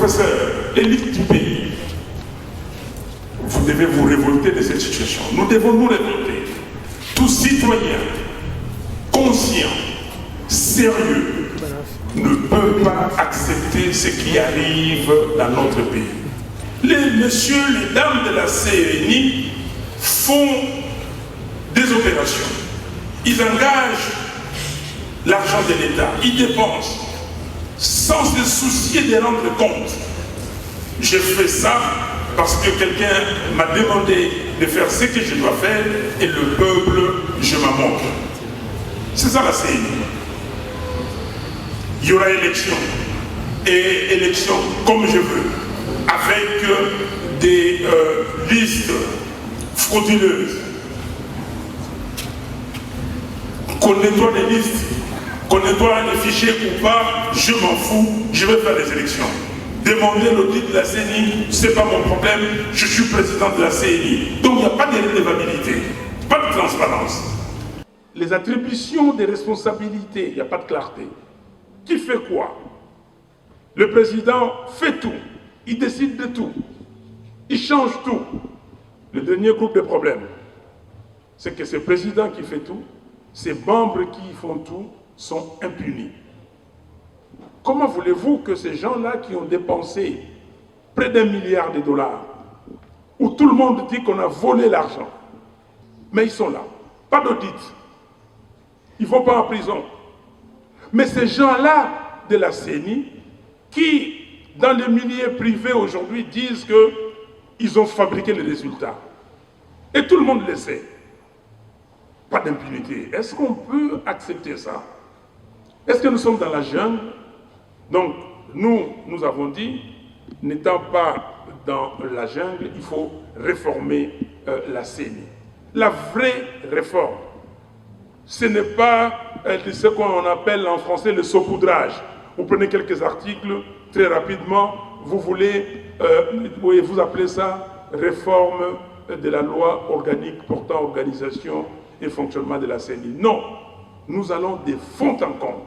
professeurs, l'élite du pays, vous devez vous révolter de cette situation. Nous devons nous révolter. Tout citoyen conscient, sérieux, ne peut pas accepter ce qui arrive dans notre pays. Les messieurs, les dames de la CNI font des opérations. Ils engagent l'argent de l'État, ils dépensent sans se soucier de rendre compte. J'ai fait ça parce que quelqu'un m'a demandé de faire ce que je dois faire et le peuple, je m'en moque. C'est ça la CNI. Il y aura élection, et élection comme je veux, avec des listes frauduleuses. Qu'on nettoie les listes, qu'on nettoie les fichiers ou pas, je m'en fous, je vais faire les élections. Demander l'audit de la CNI, ce n'est pas mon problème, je suis président de la CNI. Donc il n'y a pas de redevabilité, pas de transparence. Les attributions des responsabilités, il n'y a pas de clarté. Qui fait quoi? Le président fait tout, il décide de tout, il change tout. Le dernier groupe de problèmes, c'est que ce président qui fait tout, ces membres qui font tout sont impunis. Comment voulez-vous que ces gens-là qui ont dépensé près d'1 milliard de dollars, où tout le monde dit qu'on a volé l'argent, mais ils sont là, pas d'audit, ils ne vont pas en prison. Mais ces gens-là de la CENI, qui, dans les milieux privés aujourd'hui, disent qu'ils ont fabriqué les résultats. Et tout le monde le sait. Pas d'impunité. Est-ce qu'on peut accepter ça? Est-ce que nous sommes dans la jungle? Donc, nous avons dit, n'étant pas dans la jungle, il faut réformer la CENI. La vraie réforme, ce n'est pas ce qu'on appelle en français le saupoudrage. Vous prenez quelques articles, très rapidement, vous vous appelez ça réforme de la loi organique portant organisation et fonctionnement de la CENI. Non, nous allons de fond en comble.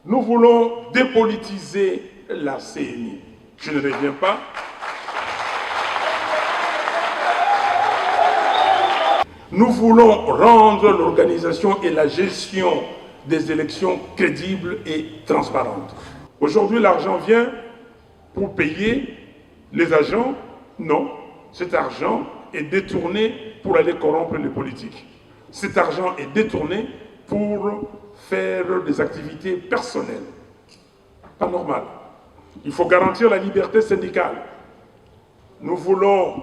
Nous voulons dépolitiser la CENI. Je ne reviens pas. Nous voulons rendre l'organisation et la gestion des élections crédibles et transparentes. Aujourd'hui, l'argent vient pour payer les agents. Non, cet argent est détourné pour aller corrompre les politiques. Cet argent est détourné pour faire des activités personnelles. Pas normal. Il faut garantir la liberté syndicale. Nous voulons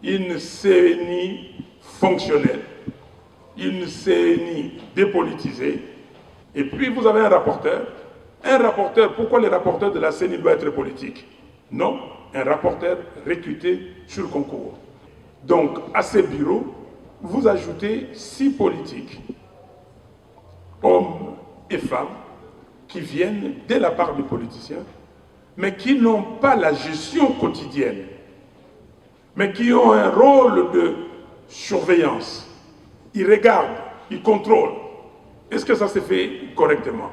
une CENI fonctionnelle, une CENI dépolitisée. Et puis vous avez un rapporteur. Un rapporteur, pourquoi le rapporteur de la CENI doit être politique? Non, un rapporteur recruté sur concours. Donc à ces bureaux, vous ajoutez 6 politiques, hommes et femmes, qui viennent de la part des politiciens, mais qui n'ont pas la gestion quotidienne, mais qui ont un rôle de surveillance. Ils regardent, ils contrôlent. Est-ce que ça se fait correctement?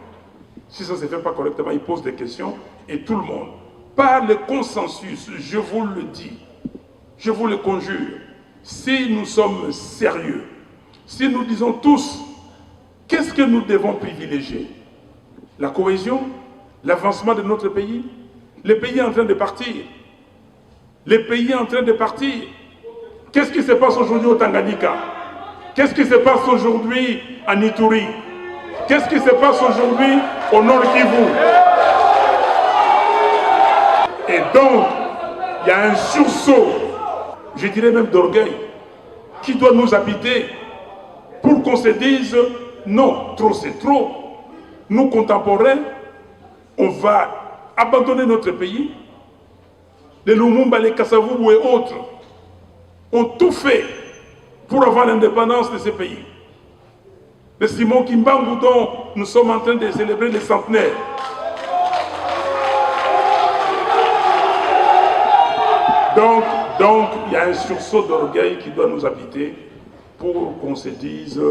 Si ça ne se fait pas correctement, ils posent des questions et tout le monde, par le consensus, je vous le dis, je vous le conjure, si nous sommes sérieux, si nous disons tous, qu'est-ce que nous devons privilégier? La cohésion, l'avancement de notre pays? Le pays est en train de partir. Le pays est en train de partir. Qu'est-ce qui se passe aujourd'hui au Tanganyika? Qu'est-ce qui se passe aujourd'hui en Ituri? Qu'est-ce qui se passe aujourd'hui au Nord Kivu? Et donc, il y a un sursaut, je dirais même d'orgueil, qui doit nous habiter pour qu'on se dise non, trop c'est trop. Nous, contemporains, on va abandonner notre pays. Les Lumumba, les Kasavubu et autres ont tout fait pour avoir l'indépendance de ces pays. Le Simon Kimbangu dont nous sommes en train de célébrer les centenaires. Donc, il y a un sursaut d'orgueil qui doit nous habiter pour qu'on se dise,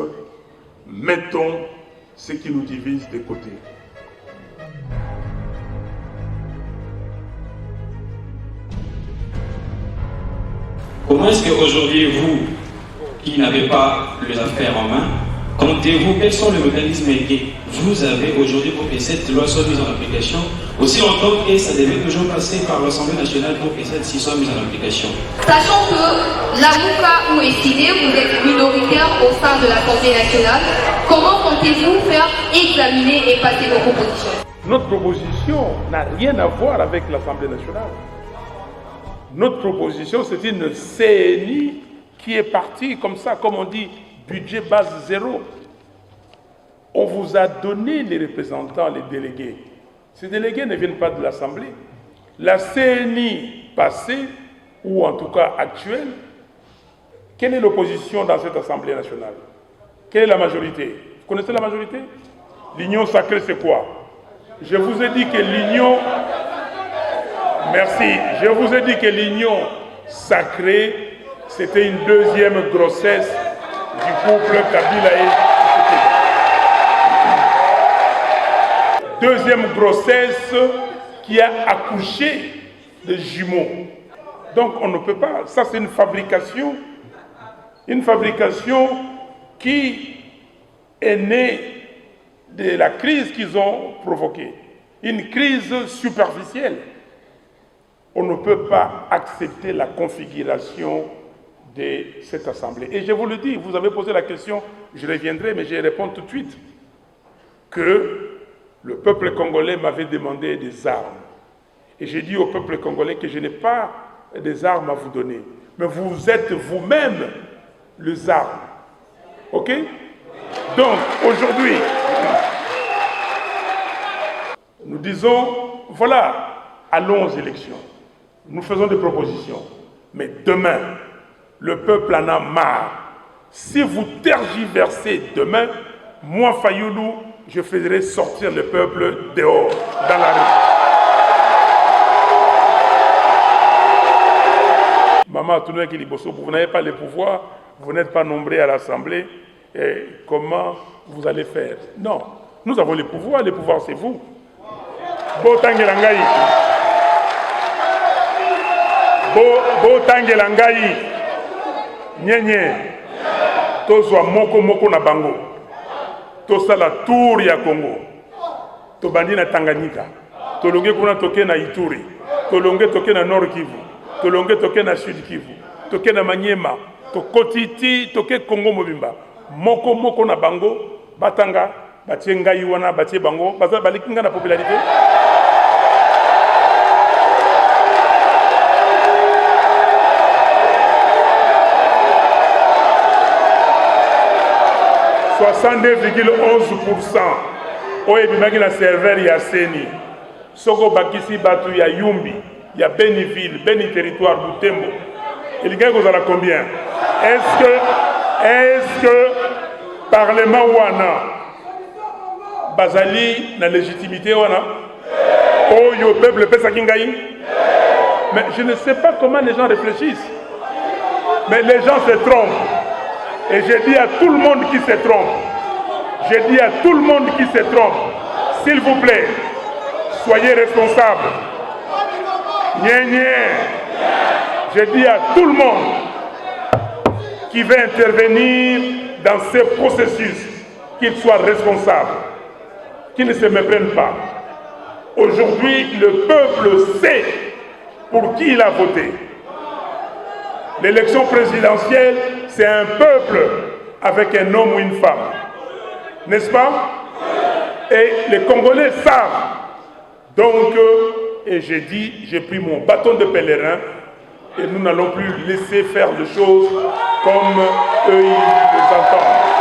mettons ce qui nous divise de côté. Comment est-ce qu'aujourd'hui, vous, qui n'avez pas les affaires en main, comptez-vous, quels sont les mécanismes que vous avez aujourd'hui pour que cette loi soit mise en application, aussi longtemps que ça devait toujours passer par l'Assemblée nationale pour que celle-ci soit mise en application? Sachant que la Mouka ou Estilé, vous êtes minoritaire au sein de l'Assemblée nationale, comment comptez-vous faire examiner et passer vos propositions? Notre proposition n'a rien à voir avec l'Assemblée nationale. Notre proposition, c'est une CNI qui est partie comme ça, comme on dit, budget base zéro. On vous a donné les représentants, les délégués. Ces délégués ne viennent pas de l'Assemblée. La CNI passée, ou en tout cas actuelle, quelle est l'opposition dans cette Assemblée nationale? Quelle est la majorité? Vous connaissez la majorité? L'union sacrée, c'est quoi? Je vous ai dit que l'union... Merci. Je vous ai dit que l'union sacrée, c'était une deuxième grossesse du couple Kabila et Tshisekedi. Deuxième grossesse qui a accouché de jumeaux. Donc on ne peut pas. Ça c'est une fabrication qui est née de la crise qu'ils ont provoquée. Une crise superficielle. On ne peut pas accepter la configuration de cette assemblée. Et je vous le dis, vous avez posé la question, je reviendrai, mais je réponds tout de suite, que le peuple congolais m'avait demandé des armes. Et j'ai dit au peuple congolais que je n'ai pas des armes à vous donner, mais vous êtes vous-même les armes. Ok? Donc, aujourd'hui, nous disons, voilà, allons aux élections. Nous faisons des propositions. Mais demain, le peuple en a marre. Si vous tergiversez demain, moi, Fayoulou, je ferai sortir le peuple dehors, dans la rue. Maman, vous n'avez pas le pouvoir, vous n'êtes pas nombré à l'Assemblée. Et comment vous allez faire? Non, nous avons le pouvoir c'est vous. Botangela ngai nyenye tozwa moko na bango tosala tour ya Congo tobandi na Tanganyika tolonge kuna toke na Ituri tolonge toke na Nord Kivu tolonge toke na Sud Kivu toke na Manyema tokotiti toke Congo mobimba moko na bango batanga batie ngai wana batie bango baza balikinga na popularité. « 62,11% oyo ebimaki na serveur ya Seni. Soko bakisi batu ya Yumbi, ya Beniville, Beni territoire Butembo. Elingaki kozala combien? Est-ce que Parlement wana bazali na légitimité wana? Oyo peuple pesaki ngai? Mais je ne sais pas comment les gens réfléchissent. Mais les gens se trompent. Et je dis à tout le monde qui se trompe, s'il vous plaît, soyez responsables. Je dis à tout le monde qui veut intervenir dans ce processus, qu'il soit responsable, qu'il ne se méprenne pas. Aujourd'hui, le peuple sait pour qui il a voté. L'élection présidentielle, c'est un peuple avec un homme ou une femme. N'est-ce pas? Et les Congolais savent. Donc, et j'ai dit, j'ai pris mon bâton de pèlerin et nous n'allons plus laisser faire les choses comme eux ils les entendent.